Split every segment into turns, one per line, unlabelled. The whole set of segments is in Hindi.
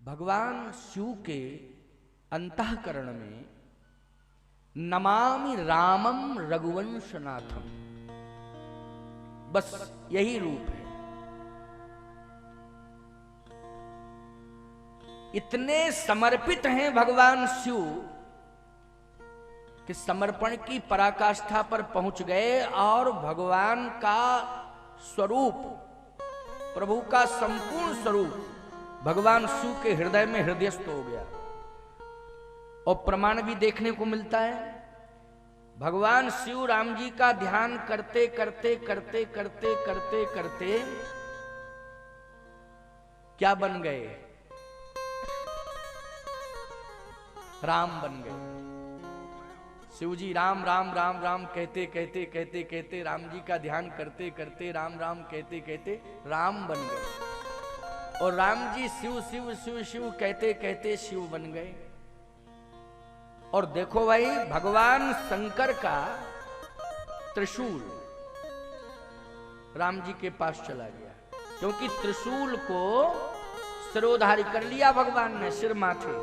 भगवान शिव के अंतःकरण में नमामि रामम रघुवंशनाथम, बस यही रूप है। इतने समर्पित हैं भगवान शिव कि समर्पण की पराकाष्ठा पर पहुंच गए और भगवान का स्वरूप, प्रभु का संपूर्ण स्वरूप भगवान शिव के हृदय में हृदयस्थ हो गया। और प्रमाण भी देखने को मिलता है। भगवान शिव राम जी का ध्यान करते करते करते करते करते करते क्या बन गए? राम बन गए। शिव जी राम राम राम राम कहते कहते कहते कहते, राम जी का ध्यान करते करते, राम राम कहते कहते राम बन गए। और राम जी शिव शिव शिव शिव कहते कहते शिव बन गए। और देखो भाई, भगवान शंकर का त्रिशूल राम जी के पास चला गया, क्योंकि त्रिशूल को सिरोधारी कर लिया भगवान ने, सिर माथे।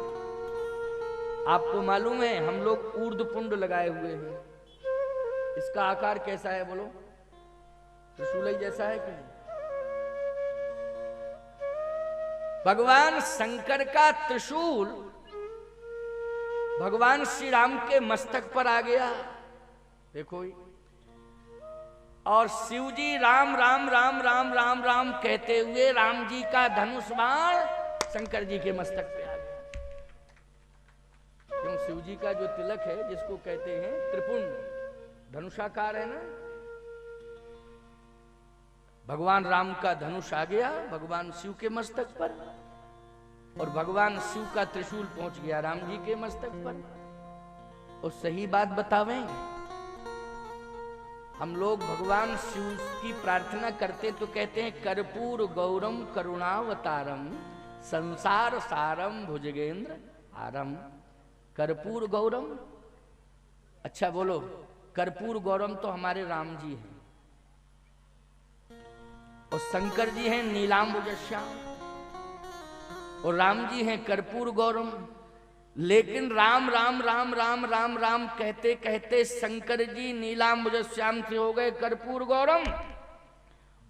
आपको मालूम है हम लोग ऊर्ध्वपुंड लगाए हुए हैं, इसका आकार कैसा है बोलो? त्रिशूल ही जैसा है कि नहीं? भगवान शंकर का त्रिशूल भगवान श्री राम के मस्तक पर आ गया, देखो। और शिव जी राम राम राम राम राम राम कहते हुए राम जी का धनुष बाण शंकर जी के मस्तक पे आ गया। क्यों? शिव जी का जो तिलक है, जिसको कहते हैं त्रिपुंड, धनुषाकार है ना, भगवान राम का धनुष आ गया भगवान शिव के मस्तक पर, और भगवान शिव का त्रिशूल पहुंच गया राम जी के मस्तक पर। और सही बात बतावें, हम लोग भगवान शिव की प्रार्थना करते तो कहते हैं कर्पूर गौरम करुणावतारम संसार सारम भुजगेंद्र हारम। कर्पूर गौरम, अच्छा बोलो, कर्पूर गौरम तो हमारे राम जी हैं, और शंकर जी हैं नीलांबुजश्याम, और राम जी हैं कर्पूर गौरम। लेकिन राम राम राम राम राम राम कहते कहते शंकर जी नीलांबुजश्याम से हो गए कर्पूर गौरम,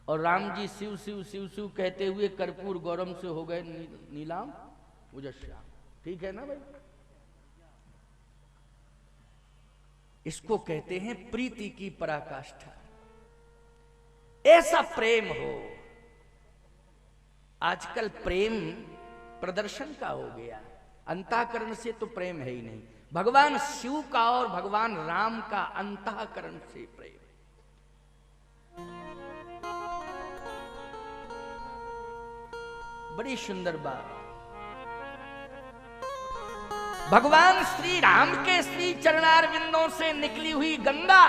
और राम जी शिव शिव शिव शिव कहते हुए कर्पूर गौरम से हो गए नीलांबुजश्याम। ठीक है ना भाई? इसको कहते हैं प्रीति की पराकाष्ठा। ऐसा प्रेम हो। आजकल प्रेम प्रदर्शन का हो गया, अंतःकरण से तो प्रेम है ही नहीं। भगवान शिव का और भगवान राम का अंतःकरण से प्रेम। बड़ी सुंदर बात। भगवान श्री राम के श्री चरणारविंदों से निकली हुई गंगा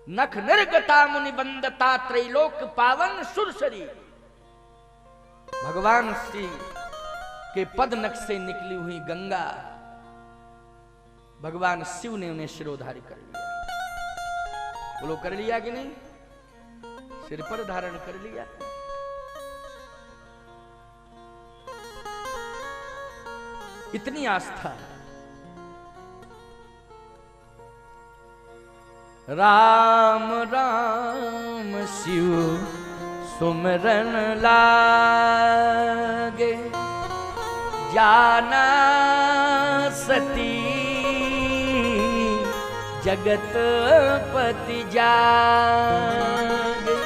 नख निर्गता मुनिबंदता त्रैलोक पावन सुरसरी, भगवान श्री के पद नख से निकली हुई गंगा भगवान शिव ने उन्हें शिरोधारी कर लिया। बोलो कर लिया कि नहीं? सिर पर धारण कर लिया। इतनी आस्था। राम राम शिव सुमरन लागे, जाना सती जगत पति जागे।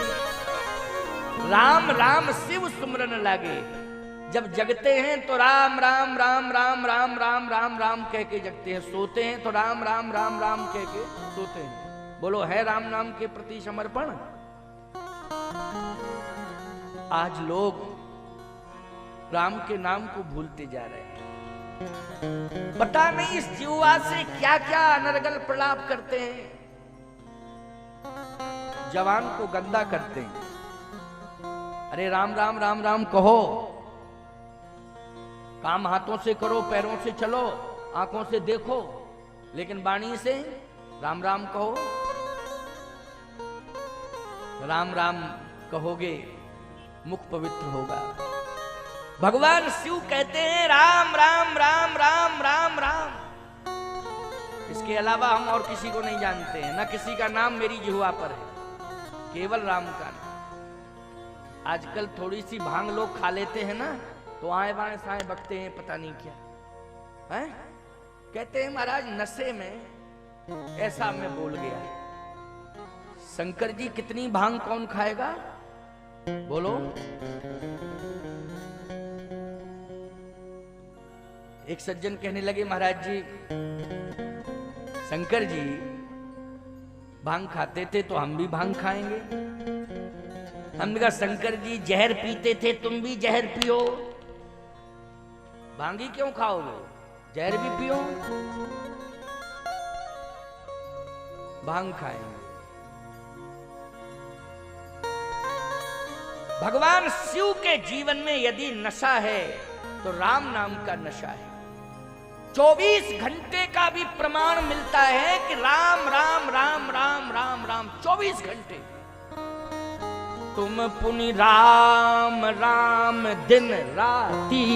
राम राम शिव सुमरन लागे। जब जगते हैं तो राम राम राम राम राम राम राम राम कह के जगते हैं, सोते हैं तो राम राम राम राम कह के सोते हैं। बोलो है राम नाम के प्रति समर्पण? आज लोग राम के नाम को भूलते जा रहे हैं। पता नहीं इस जीवा से क्या क्या अनर्गल प्रलाप करते हैं। जवान को गंदा करते हैं। अरे राम राम राम राम कहो, काम हाथों से करो, पैरों से चलो, आंखों से देखो, लेकिन वाणी से राम राम कहो। राम राम कहोगे मुख पवित्र होगा। भगवान शिव कहते हैं राम राम राम राम राम राम। इसके अलावा हम और किसी को नहीं जानते हैं, ना किसी का नाम मेरी जिह्वा पर है, केवल राम का नाम। आजकल थोड़ी सी भांग लोग खा लेते हैं ना, तो आए बाएं साएं बकते हैं, पता नहीं क्या है। कहते हैं महाराज नशे में ऐसा मैं बोल गया। शंकर जी कितनी भांग कौन खाएगा बोलो। एक सज्जन कहने लगे महाराज जी शंकर जी भांग खाते थे तो हम भी भांग खाएंगे। हमने कहा शंकर जी जहर पीते थे तुम भी जहर पियो, भांगी क्यों खाओगे, जहर भी पियो। भांग खाएंगे। भगवान शिव के जीवन में यदि नशा है तो राम नाम का नशा है। 24 घंटे का भी प्रमाण मिलता है कि राम राम राम राम राम राम 24 घंटे। तुम पुनि राम राम दिन राती,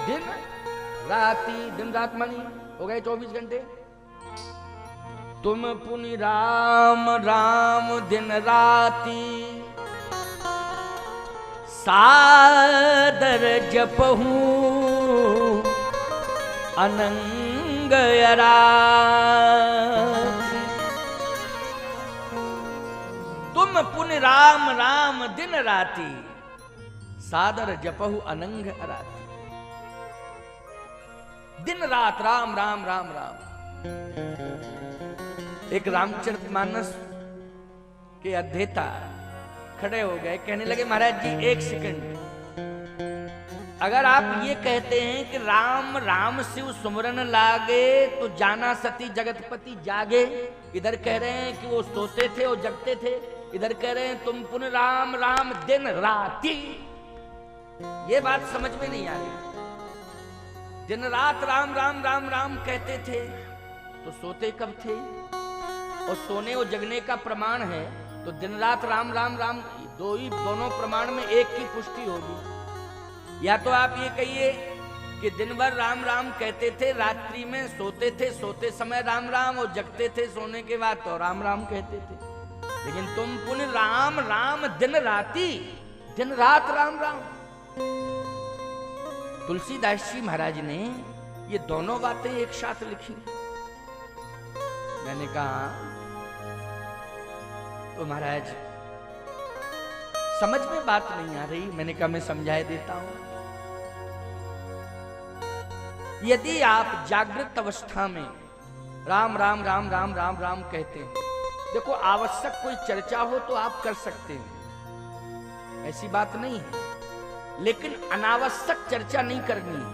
दिन राती, दिन रात मानी हो गए 24 घंटे। तुम पुनि राम राम दिन राती, सादर जपहूं अनंग तुम पुनि राम राम दिन राती, सादर जपहु अनंग अराती। दिन रात राम राम राम राम। एक रामचरितमानस के अध्येता खड़े हो गए, कहने लगे महाराज जी एक सेकंड, अगर आप ये कहते हैं कि राम राम शिव सुमरन लागे तो जाना सती जगतपति जागे, इधर कह रहे हैं कि वो सोते थे और जगते थे, इधर कह रहे हैं तुम पुन राम राम दिन राती, ये बात समझ में नहीं आ रही। दिन रात राम राम राम राम कहते थे तो सोते कब थे, और सोने और जगने का प्रमाण है तो दिन रात राम राम राम दोनों प्रमाण में एक की पुष्टि होगी। या तो आप ये कहिए कि दिन भर राम राम कहते थे, रात्रि में सोते थे, सोते समय राम राम, और जगते थे सोने के बाद तो राम राम कहते थे। लेकिन तुम पुण्य राम राम दिन राती, दिन रात राम राम। तुलसीदास जी महाराज ने ये दोनों बातें एक साथ लिखी। मैंने कहा तो महाराज समझ में बात नहीं आ रही। मैंने कहा मैं समझाए देता हूं। यदि आप जागृत अवस्था में राम राम राम राम राम राम कहते हैं, देखो आवश्यक कोई चर्चा हो तो आप कर सकते हैं, ऐसी बात नहीं है, लेकिन अनावश्यक चर्चा नहीं करनी है।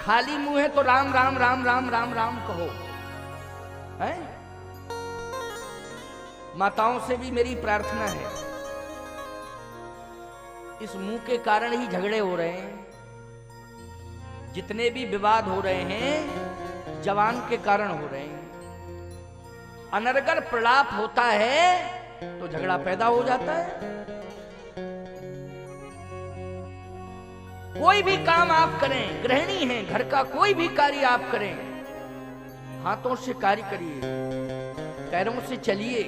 खाली मुंह है तो राम राम राम राम राम राम कहो, है? माताओं से भी मेरी प्रार्थना है, इस मुंह के कारण ही झगड़े हो रहे हैं, जितने भी विवाद हो रहे हैं जवान के कारण हो रहे हैं। अनर्गल प्रलाप होता है तो झगड़ा पैदा हो जाता है। कोई भी काम आप करें, गृहिणी हैं, घर का कोई भी कार्य आप करें, हाथों से कार्य करिए, पैरों से चलिए,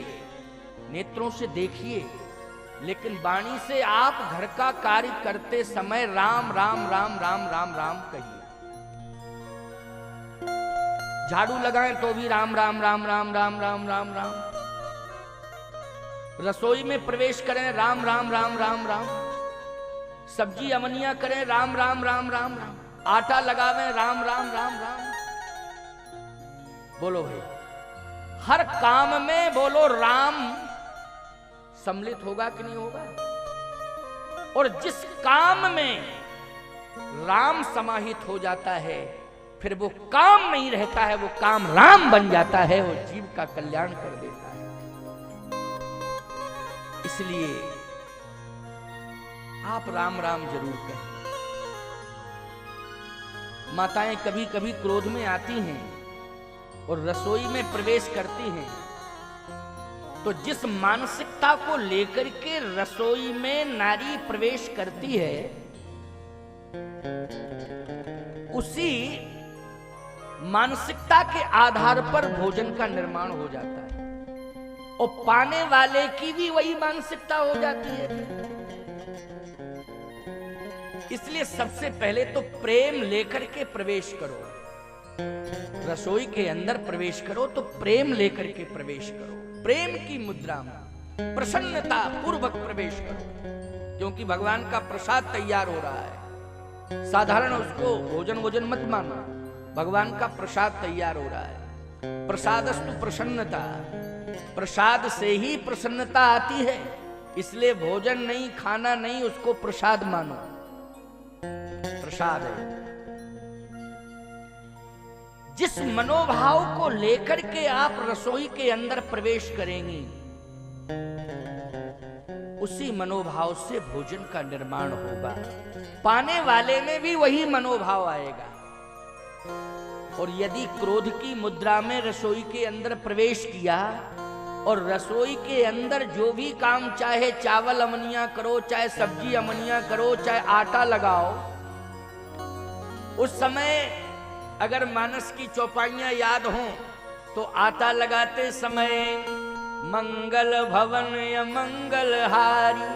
नेत्रों से देखिए, लेकिन वाणी से आप घर का कार्य करते समय राम राम राम राम राम राम कहिए। झाड़ू लगाएं तो भी राम राम राम राम राम राम राम राम। रसोई में प्रवेश करें राम राम राम राम राम। सब्जी अमनिया करें राम राम राम राम राम। आटा लगावें राम राम राम राम। बोलो भाई, हर काम में बोलो राम सम्मिलित होगा कि नहीं होगा? और जिस काम में राम समाहित हो जाता है फिर वो काम नहीं रहता है, वो काम राम बन जाता है, वो जीव का कल्याण कर देता है। इसलिए आप राम राम जरूर कहें। माताएं कभी कभी क्रोध में आती हैं और रसोई में प्रवेश करती हैं, तो जिस मानसिकता को लेकर के रसोई में नारी प्रवेश करती है, उसी मानसिकता के आधार पर भोजन का निर्माण हो जाता है और पाने वाले की भी वही मानसिकता हो जाती है। इसलिए सबसे पहले तो प्रेम लेकर के प्रवेश करो, रसोई के अंदर प्रवेश करो तो प्रेम लेकर के प्रवेश करो, प्रेम की मुद्रा में प्रसन्नता पूर्वक प्रवेश करो, क्योंकि भगवान का प्रसाद तैयार हो रहा है। साधारण उसको भोजन मत मानो, भगवान का प्रसाद तैयार हो रहा है। प्रसादस्तु प्रसन्नता, प्रसाद से ही प्रसन्नता आती है। इसलिए भोजन नहीं, खाना नहीं, उसको प्रसाद मानो, प्रसाद है। जिस मनोभाव को लेकर के आप रसोई के अंदर प्रवेश करेंगी, उसी मनोभाव से भोजन का निर्माण होगा। पाने वाले में भी वही मनोभाव आएगा। और यदि क्रोध की मुद्रा में रसोई के अंदर प्रवेश किया और रसोई के अंदर जो भी काम, चाहे चावल अमनिया करो, चाहे सब्जी अमनिया करो, चाहे आटा लगाओ, उस समय अगर मानस की चौपाइयां याद हों तो आटा लगाते समय मंगल भवन या मंगल हारी,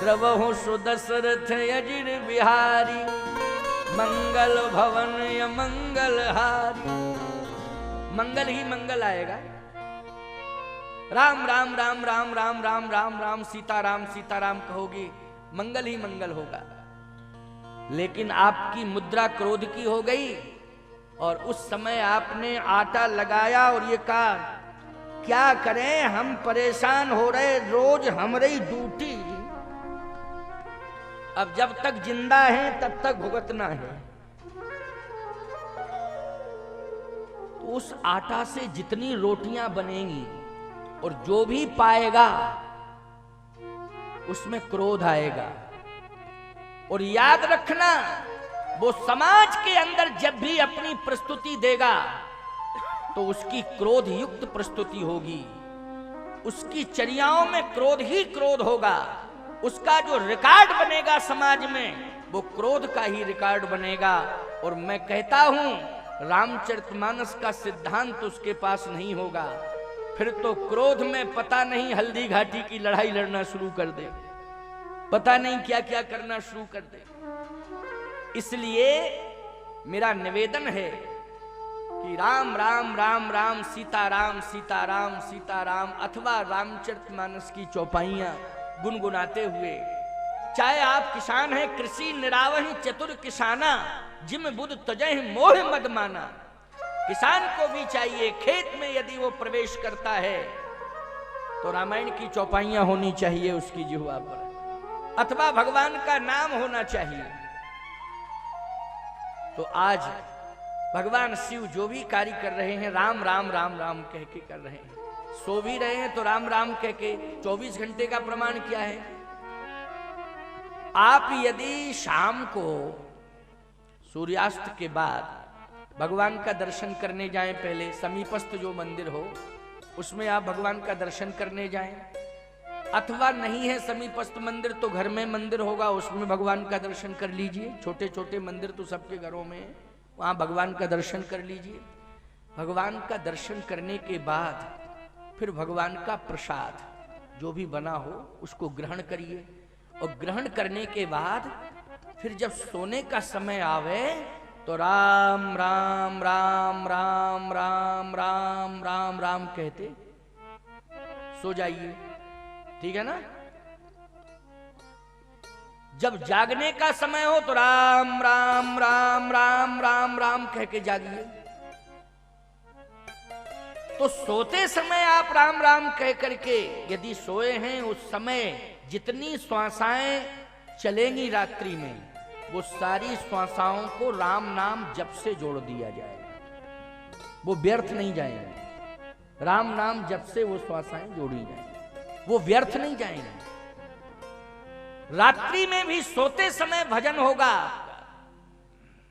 द्रवहु सुदशरथ यजिर बिहारी, मंगल भवन या मंगल हारी। मंगल ही मंगल आएगा। राम राम राम राम राम राम राम राम सीताराम सीताराम कहोगी, मंगल ही मंगल होगा। लेकिन आपकी मुद्रा क्रोध की हो गई और उस समय आपने आटा लगाया और ये कहा क्या करें, हम परेशान हो रहे, रोज हमारी ड्यूटी, अब जब तक जिंदा हैं तब तक भुगतना है। तो उस आटा से जितनी रोटियां बनेंगी और जो भी पाएगा उसमें क्रोध आएगा। और याद रखना, वो समाज के अंदर जब भी अपनी प्रस्तुति देगा तो उसकी क्रोध युक्त प्रस्तुति होगी, उसकी चर्याओं में क्रोध ही क्रोध होगा। उसका जो रिकॉर्ड बनेगा समाज में वो क्रोध का ही रिकॉर्ड बनेगा। और मैं कहता हूं रामचरितमानस का सिद्धांत उसके पास नहीं होगा, फिर तो क्रोध में पता नहीं हल्दी घाटी की लड़ाई लड़ना शुरू कर दे, पता नहीं क्या क्या करना शुरू कर दे। इसलिए मेरा निवेदन है कि राम राम राम राम सीताराम सीताराम सीताराम अथवा रामचरितमानस की चौपाइयां गुनगुनाते हुए, चाहे आप किसान हैं, कृषि निरावहि चतुर किसाना, जिम बुध तजह मोह मद माना। किसान को भी चाहिए खेत में यदि वो प्रवेश करता है तो रामायण की चौपाइयां होनी चाहिए उसकी जिह्वा पर, अथवा भगवान का नाम होना चाहिए। तो आज भगवान शिव जो भी कार्य कर रहे हैं राम राम राम राम कह के कर रहे हैं। सो भी रहे हैं तो राम राम कह के। 24 घंटे का प्रमाण क्या है? आप यदि शाम को सूर्यास्त के बाद भगवान का दर्शन करने जाएं, पहले समीपस्थ जो मंदिर हो उसमें आप भगवान का दर्शन करने जाएं, अथवा नहीं है समीपस्थ मंदिर तो घर में मंदिर होगा उसमें भगवान का दर्शन कर लीजिए। छोटे छोटे मंदिर तो सबके घरों में, वहां भगवान का दर्शन कर लीजिए। भगवान का दर्शन करने के बाद फिर भगवान का प्रसाद जो भी बना हो उसको ग्रहण करिए। और ग्रहण करने के बाद फिर जब सोने का समय आवे तो राम राम राम राम राम राम राम राम कहते सो जाइए, ठीक है ना। जब जागने का समय हो तो राम राम राम राम राम राम कह के जागिए। तो सोते समय आप राम राम कह करके यदि सोए हैं, उस समय जितनी श्वासाएं चलेंगी रात्रि में वो सारी श्वासाओं को राम नाम जप से जोड़ दिया जाएगा, वो व्यर्थ नहीं जाएंगे। राम नाम जप से वो श्वासाएं जोड़ी जाएंगी, वो व्यर्थ नहीं जाएंगे। रात्रि में भी सोते समय भजन होगा।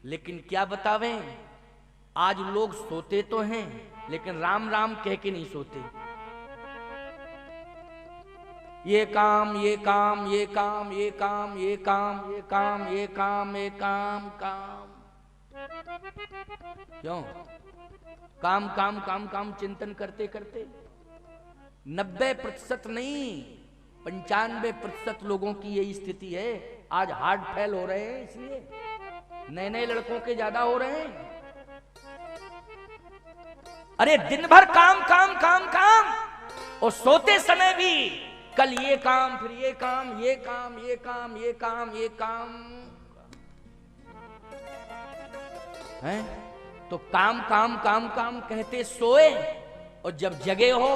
लेकिन क्या बतावें, आज लोग सोते तो हैं लेकिन राम राम कह के नहीं सोते। ये काम ये काम ये काम ये काम ये काम ये काम ये काम ये काम काम। क्यों? काम काम काम काम चिंतन करते करते 90% नहीं 95% लोगों की यही स्थिति है। आज हार्ट फेल हो रहे हैं, इसलिए नए नए लड़कों के ज्यादा हो रहे हैं। अरे दिन भर काम काम काम काम, और सोते समय भी कल ये काम, फिर ये काम, ये काम, ये काम, ये काम, ये काम है। तो काम काम काम काम कहते सोए, और जब जगे हो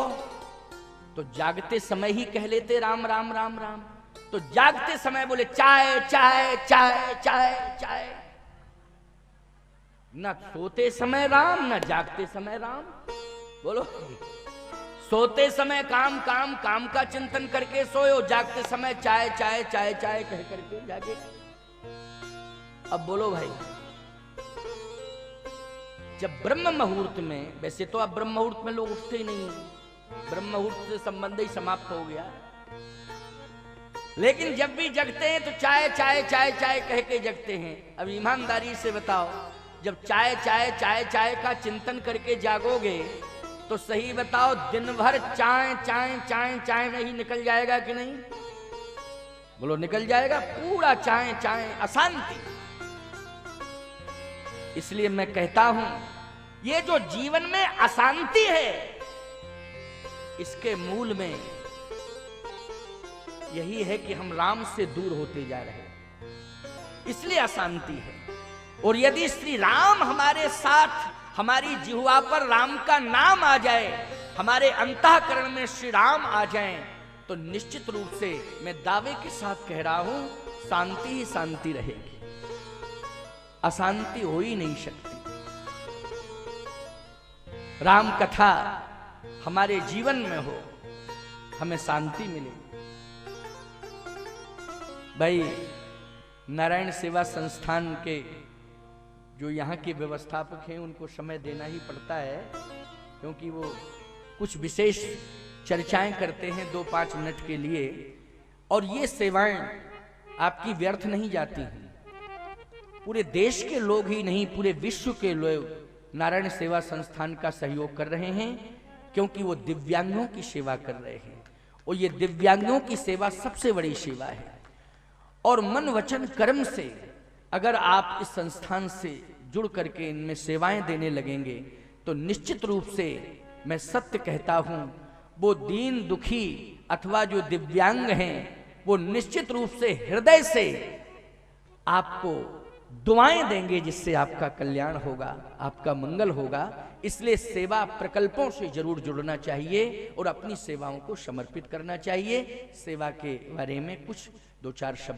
तो जागते समय ही कह लेते राम राम राम राम। तो जागते समय बोले चाय चाय चाय चाय चाय। ना सोते समय राम, ना जागते समय राम। बोलो, सोते समय काम काम काम का चिंतन करके सोए, जागते समय चाय चाय चाय चाय कह करके जागे। अब बोलो भाई, जब ब्रह्म मुहूर्त में, वैसे तो अब ब्रह्म मुहूर्त में लोग उठते ही नहीं है, ब्रह्म मुहूर्त से संबंध ही समाप्त हो गया, लेकिन जब भी जगते हैं तो चाय चाय चाय चाय कह के जगते हैं। अब ईमानदारी से बताओ, जब चाय चाय चाय चाय का चिंतन करके जागोगे तो सही बताओ, दिन भर चाय चाय चाय चाय में ही निकल जाएगा कि नहीं? बोलो, निकल जाएगा पूरा चाय चाय, अशांति। इसलिए मैं कहता हूं, ये जो जीवन में अशांति है, इसके मूल में यही है कि हम राम से दूर होते जा रहे हैं, इसलिए अशांति है। और यदि श्री राम हमारे साथ, हमारी जिह्वा पर राम का नाम आ जाए, हमारे अंतःकरण में श्री राम आ जाएं, तो निश्चित रूप से मैं दावे के साथ कह रहा हूं, शांति ही शांति रहेगी, अशांति हो ही नहीं सकती। राम कथा हमारे जीवन में हो, हमें शांति मिलेगी। भाई, नारायण सेवा संस्थान के जो यहाँ के व्यवस्थापक हैं, उनको समय देना ही पड़ता है, क्योंकि वो कुछ विशेष चर्चाएं करते हैं 2-5 मिनट के लिए, और ये सेवाएं आपकी व्यर्थ नहीं जाती हैं। पूरे देश के लोग ही नहीं, पूरे विश्व के लोग नारायण सेवा संस्थान का सहयोग कर रहे हैं, क्योंकि वो दिव्यांगों की सेवा कर रहे हैं, और ये दिव्यांगों की सेवा सबसे बड़ी सेवा है। और मन वचन कर्म से अगर आप इस संस्थान से जुड़ करके इनमें सेवाएं देने लगेंगे, तो निश्चित रूप से मैं सत्य कहता हूं, वो दीन दुखी अथवा जो दिव्यांग हैं, वो निश्चित रूप से हृदय से आपको दुआएं देंगे, जिससे आपका कल्याण होगा, आपका मंगल होगा। इसलिए सेवा प्रकल्पों से जरूर जुड़ना चाहिए और अपनी सेवाओं को समर्पित करना चाहिए। सेवा के बारे में कुछ 2-4 शब्द